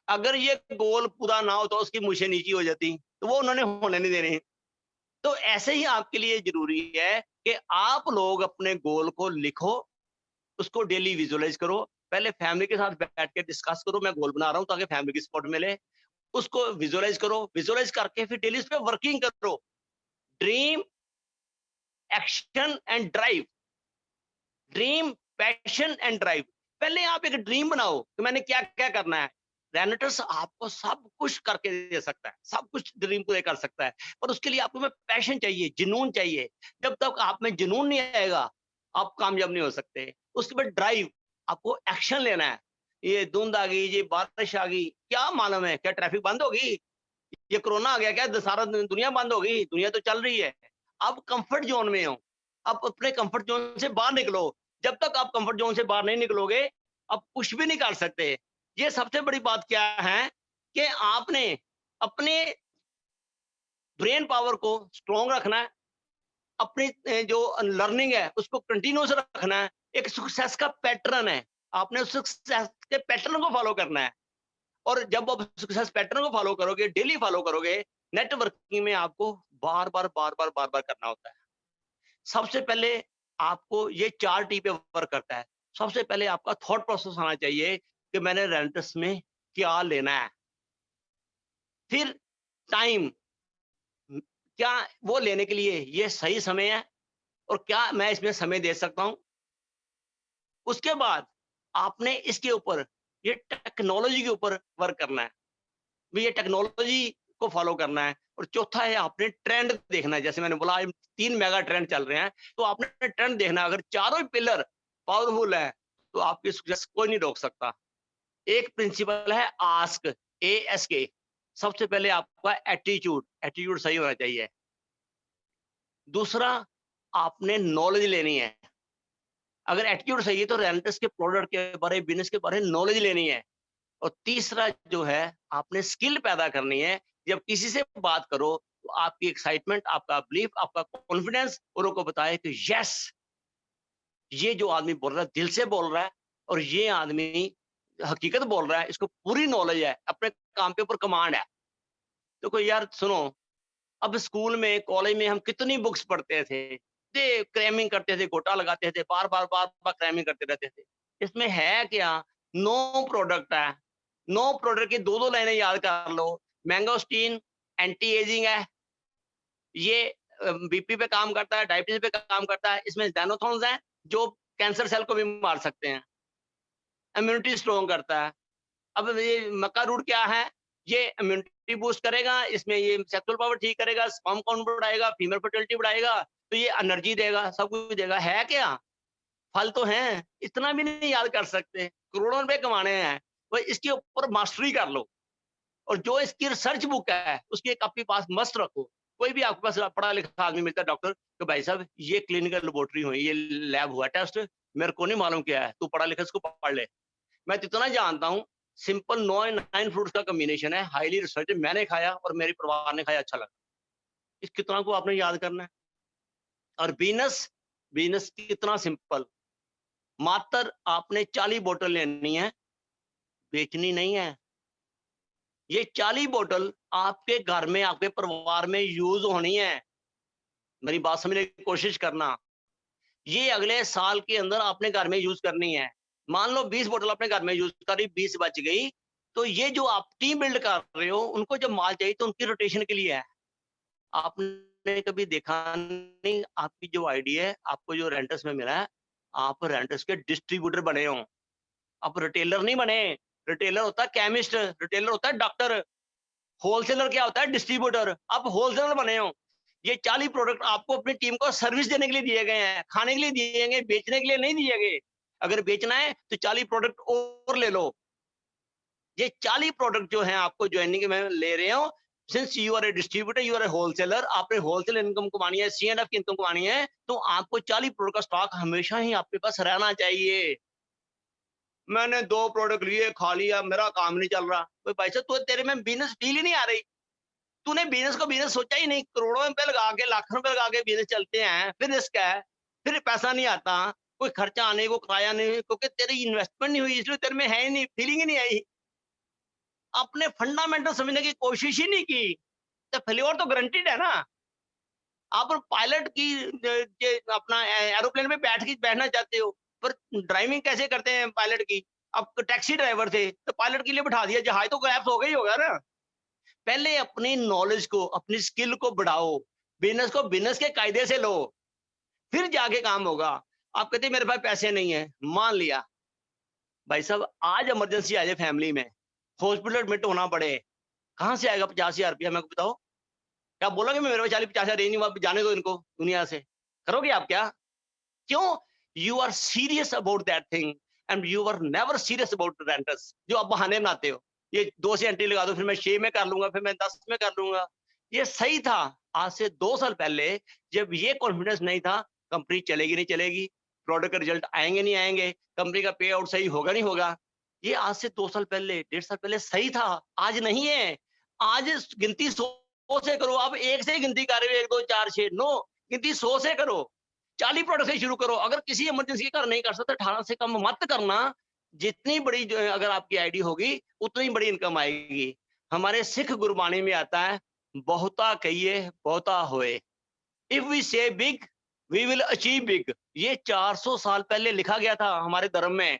अगर ये गोल पूरा ना हो तो उसकी मूछें नीची हो जाती, तो वो उन्होंने होने नहीं देनी। तो ऐसे ही आपके लिए जरूरी है कि आप लोग अपने गोल को लिखो, उसको डेली विजुअलाइज करो। पहले फैमिली के साथ बैठ के डिस्कस करो, मैं गोल बना रहा हूँ ताकि फैमिली की सपोर्ट मिले। उसको विजुअलाइज करो, विजुअलाइज करके फिर डेली उस पर वर्किंग करो। Dream action and drive. Dream, passion and drive. पहले आप एक ड्रीम बनाओ कि मैंने क्या क्या करना है। रेनेटर्स आपको सब कुछ करके दे सकता है, सब कुछ ड्रीम पूरे कर सकता है, पर उसके लिए आपको में पैशन चाहिए, जुनून चाहिए। जब तक आप में जुनून नहीं आएगा, आप कामयाब नहीं हो सकते। उसके बाद ड्राइव, आपको एक्शन लेना है। ये धुंध आ गई, ये बारिश आ गई, क्या मालूम है, क्या ट्रैफिक बंद होगी, ये कोरोना आ गया, क्या सारा दुनिया बंद हो गई? दुनिया तो चल रही है। आप कंफर्ट जोन में हो, आप अपने कंफर्ट जोन से बाहर निकलो। जब तक आप कंफर्ट जोन से बाहर नहीं निकलोगे, आप कुछ भी नहीं कर सकते। ये सबसे बड़ी बात क्या है कि आपने अपने ब्रेन पावर को स्ट्रॉन्ग रखना है, अपनी जो लर्निंग है उसको कंटिन्यूअस रखना है। एक सक्सेस का पैटर्न है, आपने उस सक्सेस के पैटर्न को फॉलो करना है। और जब आप सक्सेस पैटर्न को फॉलो करोगे, डेली फॉलो करोगे, नेटवर्किंग में आपको बार-बार करना होता है। सबसे पहले आपको ये 4 टी पे वर्क करता है। सबसे पहले आपका थॉट प्रोसेस आना चाहिए कि मैंने रेंटस में क्या लेना है। फिर टाइम, क्या वो लेने के लिए ये सही समय है और क्या मैं इसमें समय दे सकता हूँ? उसके बाद आपने इसके ऊपर, ये टेक्नोलॉजी के ऊपर वर्क करना है। भी ये टेक्नोलॉजी को फॉलो करना है। और चौथा है आपने ट्रेंड देखना है। जैसे मैंने बोला 3 मेगा ट्रेंड चल रहे हैं, तो आपने ट्रेंड देखना है। अगर चारों ही पिलर पावरफुल है, तो आपकी सक्सेस कोई नहीं रोक सकता। एक प्रिंसिपल है आस्क, ASK। सबसे पहले आपका एटीट्यूड सही होना चाहिए। दूसरा, आपने नॉलेज लेनी है। अगर एटीट्यूड सही है तो रेलेंटस के प्रोडक्ट के बारे में, बिजनेस के बारे में नॉलेज लेनी है। और तीसरा जो है, आपने स्किल पैदा करनी है। जब किसी से बात करो तो आपकी एक्साइटमेंट, आपका बिलीफ, आपका कॉन्फिडेंस औरों को बताए कि यस, ये जो आदमी बोल रहा है दिल से बोल रहा है और ये आदमी हकीकत बोल रहा है, इसको पूरी नॉलेज है, अपने काम के ऊपर कमांड है। तो कोई यार सुनो, अब स्कूल में, कॉलेज में हम कितनी बुक्स पढ़ते थे, क्रैमिंग करते थे, गोटा लगाते थे, बार बार क्रैमिंग करते रहते थे। इसमें है क्या? 9 प्रोडक्ट है, 9 प्रोडक्ट की 2-2 लाइनें याद कर लो। मैंगोस्टीन एंटी एजिंग है, ये बीपी पे काम करता है, डायबिटीज पे काम करता है। इसमें ज़ैनोथॉन्स हैं जो कैंसर सेल को भी मार सकते हैं। इम्यूनिटी स्ट्रॉन्ग करता है। अब ये मक्का रूट क्या है? ये इम्यूनिटी बूस्ट करेगा, इसमें ये सेक्सुअल पावर ठीक करेगा, स्पर्म काउंट बढ़ाएगा, फीमेल फर्टिलिटी बढ़ाएगा, तो ये एनर्जी देगा, सब कुछ देगा। है क्या? फल तो हैं, इतना भी नहीं याद कर सकते, करोड़ों रुपए कमाने हैं। तो इसके ऊपर मास्टरी कर लो। और जो इसकी रिसर्च बुक है, उसकी एक अपने पास मस्ट रखो। कोई भी आपके पास पढ़ा लिखा आदमी मिलता है डॉक्टर, तो भाई साहब ये क्लिनिकल लेबोरेटरी हुई, ये लैब हुआ टेस्ट, मेरे को नहीं मालूम क्या है, तू पढ़ा लिखा इसको पढ़ ले। मैं तो इतना जानता हूँ, सिंपल 9 फ्रूट्स का कॉम्बिनेशन है, हाईली रिसर्च, मैंने खाया और मेरे परिवार ने खाया, अच्छा लगा। इस कितना को आपने याद करना है। और बिजनेस, बिजनेस कितना सिंपल, मात्र आपने 40 बोतल लेनी है, बेचनी नहीं है। ये 40 बोतल आपके घर में, आपके परिवार में यूज होनी है। मेरी बात समझने की कोशिश करना। ये अगले साल के अंदर आपने घर में यूज करनी है। मान लो 20 बोतल अपने घर में यूज करी, 20 बच गई, तो ये जो आप टीम बिल्ड कर रहे हो, उनको जब माल चाहिए तो उनकी रोटेशन के लिए है। आपने कभी देखा नहीं, आपकी जो आइडिया है, आपको जो रेंटर्स में मिला है, आप रेंटर्स के डिस्ट्रीब्यूटर बने हो, आप रिटेलर नहीं बने। रिटेलर होता है केमिस्ट, रिटेलर होता है डॉक्टर, होलसेलर क्या होता है? डिस्ट्रीब्यूटर। आप होलसेलर बने हो। ये 40 प्रोडक्ट आपको अपनी टीम को सर्विस देने के लिए दिए गए हैं, खाने के लिए दिए गए, बेचने के लिए नहीं दिए गए। अगर बेचना है तो 40 प्रोडक्ट और ले लो। ये 40 प्रोडक्ट जो हैं आपको ज्वाइनिंग में ले रहे हो, since you are a distributor, you are a wholesaler, आपने होलसेल इनकम कमानी है, C&F की इनकम कमानी है, तो आपको 40 प्रोडक्ट का स्टॉक हमेशा ही आपके पास रहना चाहिए। मैंने 2 प्रोडक्ट लिए, खा लिया, मेरा काम नहीं चल रहा। तो भाई साहब, तो तेरे में बिजनेस फील ही नहीं आ रही। तूने बिजनेस को बिजनेस सोचा ही नहीं। करोड़ों रुपए लगा के, लाखों रुपए लगा के बिजनेस चलते हैं, फिर रिस्क है, फिर पैसा नहीं आता, कोई खर्चा आने को, किराया नहीं, क्योंकि तेरी इन्वेस्टमेंट नहीं हुई, इसलिए तेरे में है ही नहीं, फीलिंग ही नहीं आई। आपने फंडामेंटल समझने की कोशिश ही नहीं की, तो फेल्योर तो गारंटीड है ना। आप पायलट की अपना एरोप्लेन में बैठना चाहते हो, पर ड्राइविंग कैसे करते हैं पायलट की? आप टैक्सी ड्राइवर थे तो पायलट के लिए बिठा दिया, जहाज तो क्रैश हो गई होगा ना। पहले अपनी नॉलेज को, अपनी स्किल को बढ़ाओ, बिजनेस को बिजनेस के कायदे से लो। फिर जाके काम होगा। आप कहते हैं मेरे पास पैसे नहीं है, मान लिया भाई साहब आज इमरजेंसी आ जाए फैमिली में, हॉस्पिटल एडमिट होना पड़े, कहाँ से आएगा 50,000 रुपया मेरे को बताओ? क्या बोलोगे मैं मेरे पास 40-50,000 रेंज में, जाने दो इनको दुनिया से, करोगे आप क्या? क्यों? You are serious about that thing and you are never serious about renters. जो आप बहाने बनाते हो, ये 2 से एंट्री लगा दो, फिर मैं 6 में कर लूंगा, फिर मैं 10 में कर लूंगा। ये सही था आज से 2 साल पहले, जब ये कॉन्फिडेंस नहीं था कंपनी चलेगी नहीं चलेगी, प्रोडक्ट का रिजल्ट आएंगे नहीं आएंगे, कंपनी का पे आउट सही होगा नहीं होगा। ये आज से 2 साल पहले, 1.5 साल पहले सही था, आज नहीं है। आज गिनती 100 से करो, आप 1 से गिनती कर रहे हो, 1 2 4 6 नो, गिनती 100 से करो, 40 प्रोडक्ट से शुरू करो। अगर किसी इमरजेंसी के कारण नहीं कर सकते 18 से कम मत करना। जितनी बड़ी जो है अगर आपकी आईडी होगी उतनी बड़ी इनकम आएगी। हमारे सिख गुरबाणी में आता है, बहुता कहिए बहुता होए, if we say big we will achieve big. ये 400 साल पहले लिखा गया था हमारे धर्म में।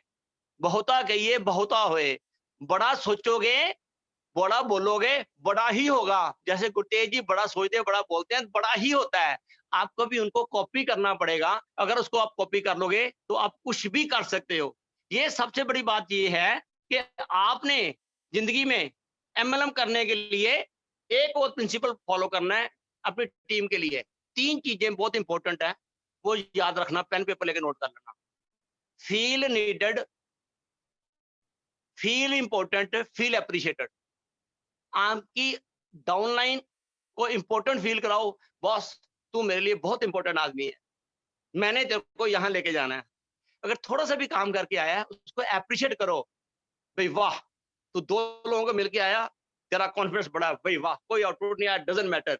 बहुता कहिए बहुता होए, बड़ा सोचोगे बड़ा बोलोगे बड़ा ही होगा। जैसे गुरतेज जी बड़ा सोचते हैं बड़ा बोलते हैं, बड़ा ही होता है। आपको भी उनको कॉपी करना पड़ेगा। अगर उसको आप कॉपी कर लोगे तो आप कुछ भी कर सकते हो। ये सबसे बड़ी बात ये है कि आपने जिंदगी में एमएलएम करने के लिए एक और प्रिंसिपल फॉलो करना है अपनी टीम के लिए। 3 चीजें बहुत इंपॉर्टेंट है, वो याद रखना, पेन पेपर लेकर नोट कर लेना। Feel needed, feel important, feel appreciated. आपकी डाउनलाइन को इंपॉर्टेंट फील कराओ, बॉस तू मेरे लिए बहुत इंपॉर्टेंट आदमी है, मैंने तेरे को यहाँ लेके जाना है। अगर थोड़ा सा भी काम करके आया है उसको एप्रिशिएट करो, भाई वाह तू 2 लोगों को मिलके आया, तेरा कॉन्फिडेंस बढ़ा, भाई वाह कोई आउटपुट नहीं आया, डजंट मैटर।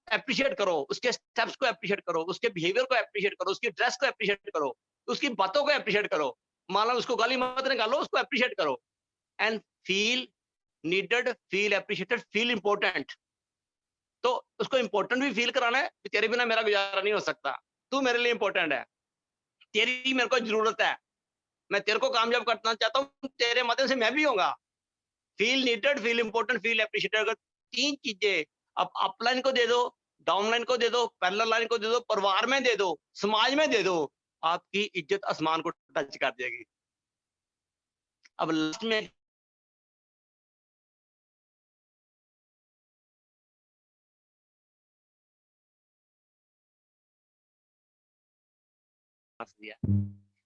एप्रिशिएट करो, उसके स्टेप्स को एप्रिशिएट करो, उसके बिहेवियर को एप्रिशिएट करो, उसकी ड्रेस को एप्रिशिएट करो, उसकी बातों को एप्रिशिएट करो। मान लो उसको गाली मत निकालो, उसको एप्रिशिएट करो। And feel needed, feel appreciated, feel important. तो उसको इंपॉर्टेंट भी फील कराना है, तेरे बिना मेरा गुजारा नहीं हो सकता, तू मेरे लिए इंपॉर्टेंट है, तेरी मेरे को जरूरत है, मैं तेरे को कामयाब करना चाहता हूँ, तेरे माध्यम से मैं भी होऊंगा। Feel needed, feel important, feel appreciated. अगर 3 चीजें आप अपलाइन को दे दो, डाउनलाइन को दे दो, पैरेलल लाइन को दे दो, परिवार में दे दो, समाज में दे दो, आपकी इज्जत आसमान को टच कर देगी। अब लास्ट में दिया,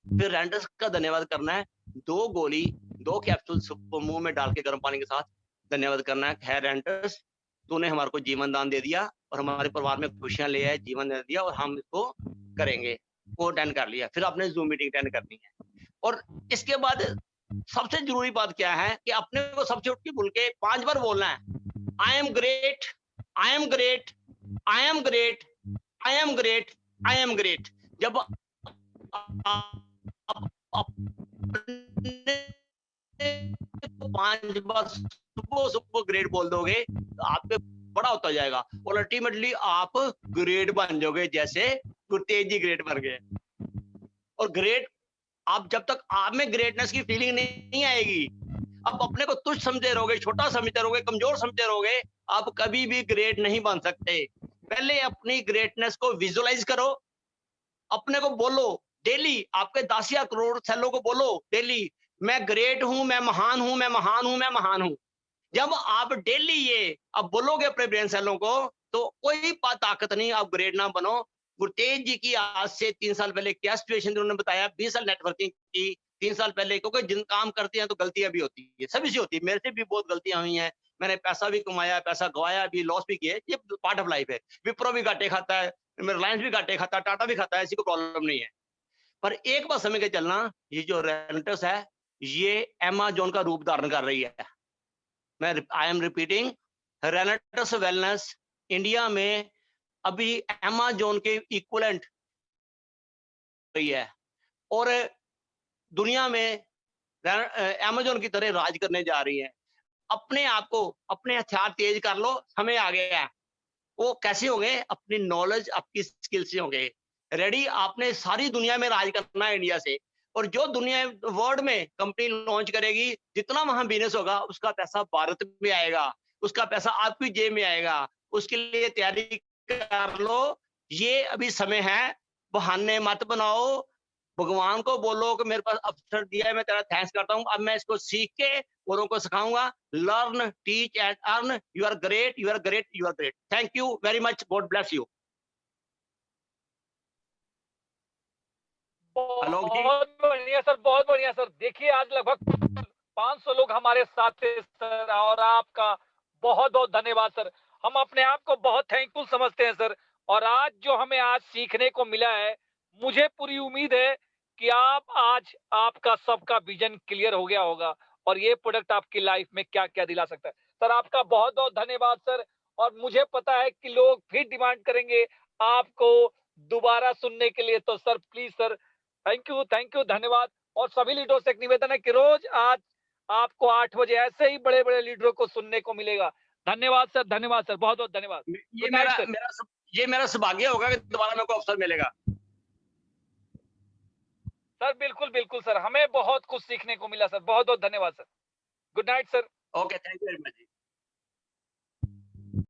फिर रेंटर्स का धन्यवाद करना है। 2 गोली 2 कैप्सूल मुंह में डाल के गर्म पानी के साथ धन्यवाद करना है। खैर रेंटर्स, तूने हमारे को जीवन दान दे दिया और हमारे परिवार में खुशियां ले आए, जीवन दे दिया और हम इसको करेंगे। वो अटेंड कर लिया, फिर आपने जूम मीटिंग अटेंड करनी है। और इसके बाद सबसे जरूरी बात क्या है कि अपने को सबसे उठ के बोल के 5 बार बोलना है, I am great, I am great, I am great, I am great, I am great. जब पांच बार सुबह सुबह ग्रेड बोल दोगे तो आपके बड़ा होता जाएगा और अल्टीमेटली आप ग्रेड बन जाओगे, जैसे गुरतेज जी ग्रेड बन गए। और ग्रेड आप जब तक आप में ग्रेटनेस की फीलिंग नहीं आएगी, आप अपने को तुच्छ समझते रहोगे, छोटा समझते रहोगे, कमजोर समझते रहोगे, आप कभी भी ग्रेट नहीं बन सकते। पहले अपनी ग्रेटनेस को विजुअलाइज करो, अपने को बोलो डेली, आपके 10 करोड़ सेलों को बोलो डेली, मैं ग्रेट हूं, मैं महान हूं, मैं महान हूं, मैं महान हूं। जब आप डेली ये अब बोलोगे अपने ब्रेन सेलों को, तो कोई ताकत नहीं आप ग्रेट ना बनो। गुरतेज जी की आज से 3 साल पहले क्या सिचुएशन थी उन्होंने बताया, 20 साल नेटवर्किंग की 3 साल पहले, क्योंकि जिन काम करते हैं तो गलतियां भी होती है, सभी से होती है, मेरे से भी बहुत गलतियां हुई हैं, मैंने पैसा भी कमाया, पैसा गवाया भी, लॉस भी किए, ये पार्ट ऑफ लाइफ है। विप्रो भी घाटे खाता है, रिलायंस भी घाटे खाता है, टाटा भी खाता है, ऐसी कोई प्रॉब्लम नहीं है। पर एक बात समझ के चलना, ये जो रेंटर्स है ये अमेज़न का रूप धारण कर रही है। मैं I am repeating, renters wellness India में अभी अमेज़न के इक्विवेलेंट रही है और दुनिया में अमेज़न की तरह राज करने जा रही है। अपने आप को, अपने हथियार तेज कर लो, समय आ गया है। वो कैसे होंगे? अपनी नॉलेज, आपकी स्किल से होंगे। रेडी, आपने सारी दुनिया में राज करना है इंडिया से, और जो दुनिया वर्ल्ड में कंपनी लॉन्च करेगी, जितना वहां बिजनेस होगा उसका पैसा भारत में आएगा, उसका पैसा आपकी जेब में आएगा। उसके लिए तैयारी कर लो, ये अभी समय है, बहाने मत बनाओ, भगवान को बोलो कि मेरे पास अवसर दिया है, मैं तेरा थैंक्स करता हूँ। अब मैं इसको सीख के औरों को सिखाऊंगा। Learn, teach and earn. You are great, you are great, you are great. Thank you very much. God bless you. Alok ji. बहुत बढ़िया सर, बहुत बढ़िया सर। देखिए आज लगभग 500 लोग हमारे साथ थे सर, और आपका बहुत बहुत धन्यवाद सर। हम अपने आप को बहुत थैंकफुल समझते हैं सर। और आज जो हमें आज सीखने को मिला है, मुझे पूरी उम्मीद है कि आज आपका सबका विजन क्लियर हो गया होगा, और ये प्रोडक्ट आपकी लाइफ में क्या क्या दिला सकता है। सर आपका बहुत बहुत धन्यवाद सर। और मुझे पता है कि लोग फिर डिमांड करेंगे आपको दोबारा सुनने के लिए, तो sir please sir, thank you, धन्यवाद। और सभी लीडरों से एक निवेदन है कि रोज आज आपको 8 बजे ऐसे ही बड़े बड़े लीडरों को सुनने को मिलेगा। धन्यवाद सर, धन्यवाद सर, बहुत बहुत धन्यवाद। ये गुड नाइट मेरा सर। मेरा ये मेरा सौभाग्य होगा कि दोबारा मेरे को अवसर मिलेगा। सर बिल्कुल बिल्कुल सर, हमें बहुत कुछ सीखने को मिला सर। बहुत बहुत धन्यवाद sir. Good night sir. Okay, thank you very much.